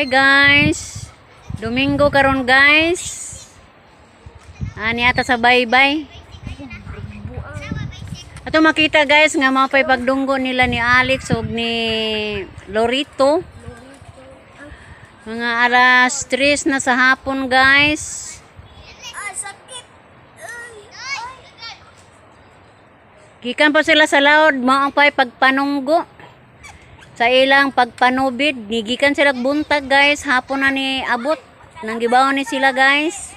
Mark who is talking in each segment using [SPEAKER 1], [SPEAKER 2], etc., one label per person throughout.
[SPEAKER 1] Hi guys. Domingo karon guys. Ani ata sa baybay. Ato makita guys nga mapay pagdunggo nila ni Alex ug ni Lorito. Mga alas 3 na sa hapon guys. Gikan pa sila sa laod mao ang pay pagpanunggo. Sa ilang pagpanubid, gigikan sila buntag guys, hapon na ni abot. Nang gibaw ni sila guys.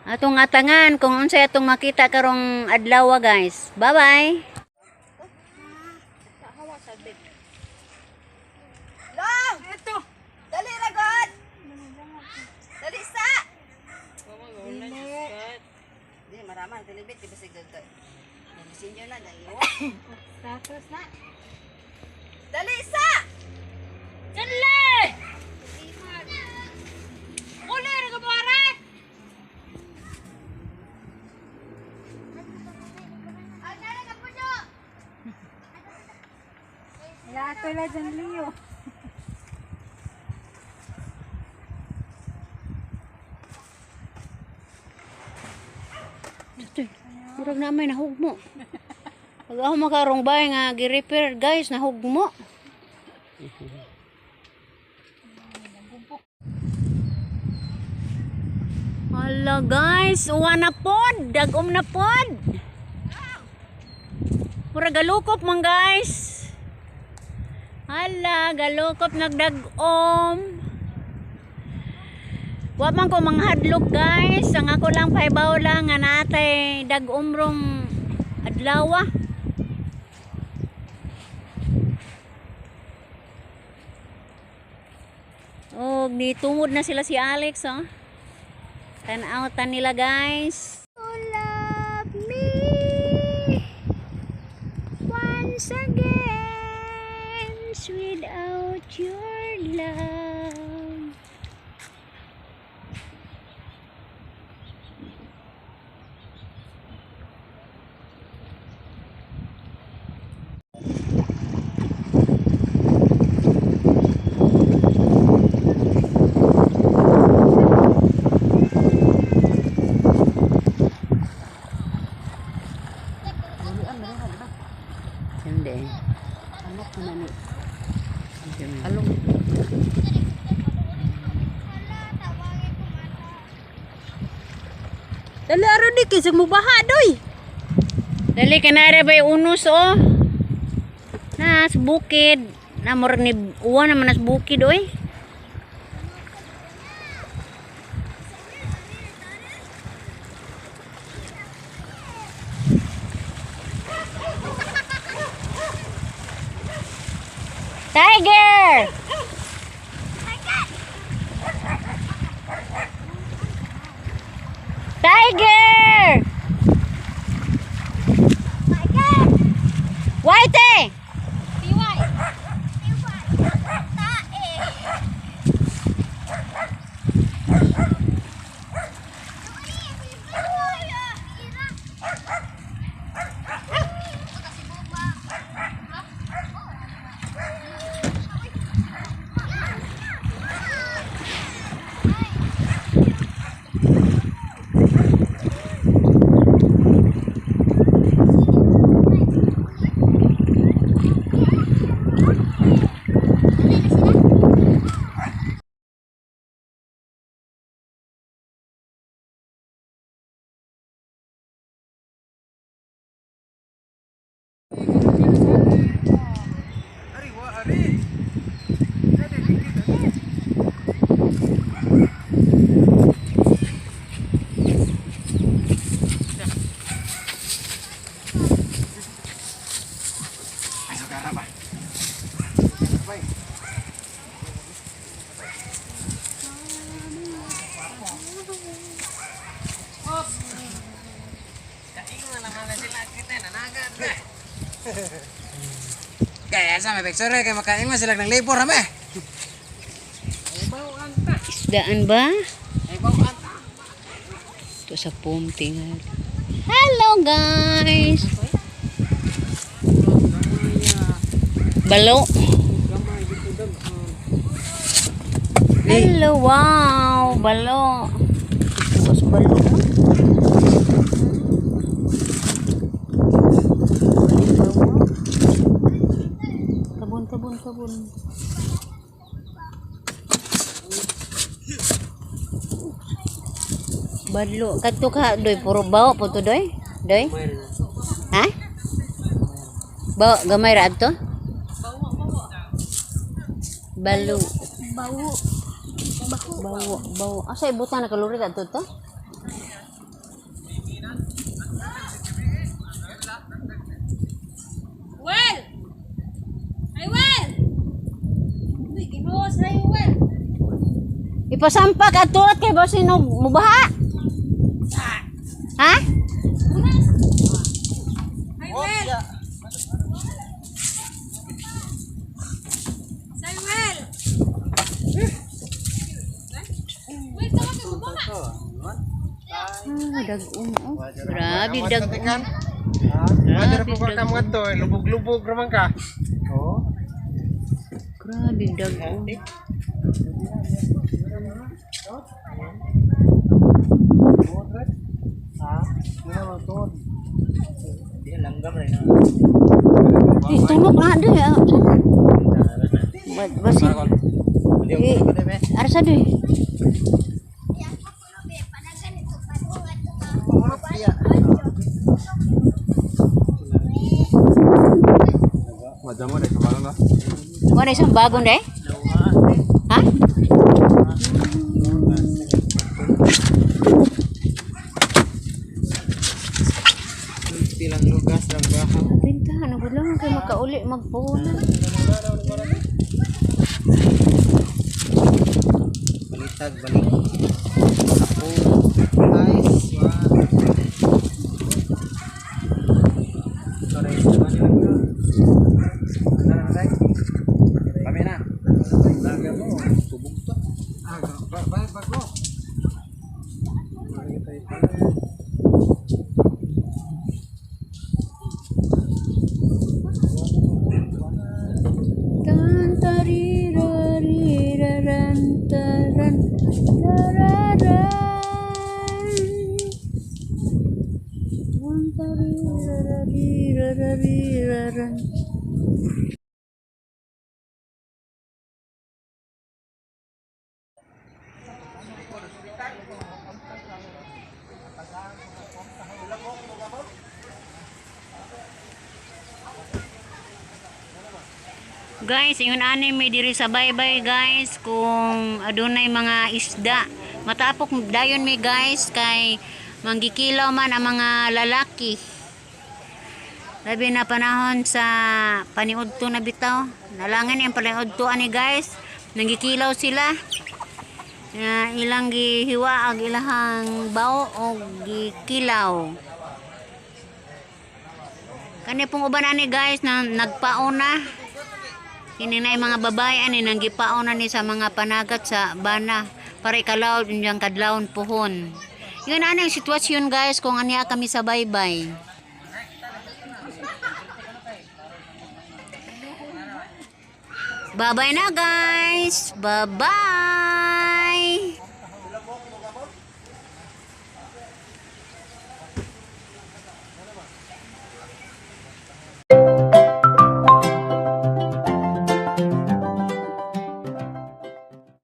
[SPEAKER 1] Atong atangan kung unsay atong makita karong adlaw guys. Bye-bye.
[SPEAKER 2] Long! Ito! Dali na God! Dali sa! Hindi, maraman. Tilibit, ibasig gagay. Nabisin nyo na, naiwa. Tapos na. Dali sa! Dali! Uli, nagabara! Ang nara ka po nyo! Lato na dyan, Leo.
[SPEAKER 1] Murag na may nahugmo. Pag ako makarong bay nga gi-repair guys, nahugmo. Hala guys, uwa na pod, dagom na pod. Murag galukop man guys. Hala, galukop nagdagom. Wa man ko manghadlok guys, ang ako lang paibaw lang nga natay dagomrong adlaw. Oh, nitungod na sila si Alex, oh. Tan-outan nila, guys. You love me once again without your love. Hindi. Anak ko na ni. Along.
[SPEAKER 2] Dali, aro di kisag mo baha, doy.
[SPEAKER 1] Dali ka na rin ba unos, oh. Nas bukid. Namor ni uwan naman nas bukid, oy. Tiger! Tiger! Whitey!
[SPEAKER 3] Kaya sa may picture kay makain mo sila ng labor ha me.
[SPEAKER 1] Isdaan ba? Ito sa pumping. Hello guys. Balo. Hello, wow, balo. Tapos balo. Kabun, kabun, kabun. Balo. Kadto ka, doy, puro bawo po to, doy? Doy? Ha? Bawo, gamay ra to? Balo.
[SPEAKER 2] Bau.
[SPEAKER 1] Bawo, bawo. Asa ibutan na kalori ato to?
[SPEAKER 2] Well! Ay, well! Uy, ginuos na yung well.
[SPEAKER 1] Ipasampak at tulad kay boss sino mubaha? Ha?
[SPEAKER 2] Ay, well! Say, well! Well, tawag ka mo ba?
[SPEAKER 1] Dag-um. Oh. Grabe, dag-um.
[SPEAKER 4] Ada po ka mo to, lubog-lubog naman ka. Oh.
[SPEAKER 1] Grabe, dag-um. Tunog na doy. Basin. Arsa doy.
[SPEAKER 4] Macam mana kemarin lah?
[SPEAKER 1] Wala isang bagong day? Ha?
[SPEAKER 4] Tilang lugas dan bahang.
[SPEAKER 1] Pintahan, ano lang kayo makauli magpuhunan.
[SPEAKER 4] Balitag balik. Ako guys, kami na. Lagi mo, subok to. Bye bago.
[SPEAKER 1] Tan tarirariraran taran tararan. Tan tarirariraran. Guys, yun ani may diri sa baybay guys kung adunay mga isda. Matapok dayon mi guys kay manggikilaw man ang mga lalaki. Labi na panahon sa paniudto na bitaw. Nalangan yung paniudto ani guys. Nanggikilaw sila. Ilang gihiwa ag ilahang bao o gikilaw. Kani pong uban ani guys na nagpauna. Kini na mga babae ani nang gipaon na ni sa mga panagat sa bana para ikalaw yung kadlawon puhon. Yun ang sitwasyon guys kung aniya kami sa baybay. Bye-bye na guys. Bye-bye.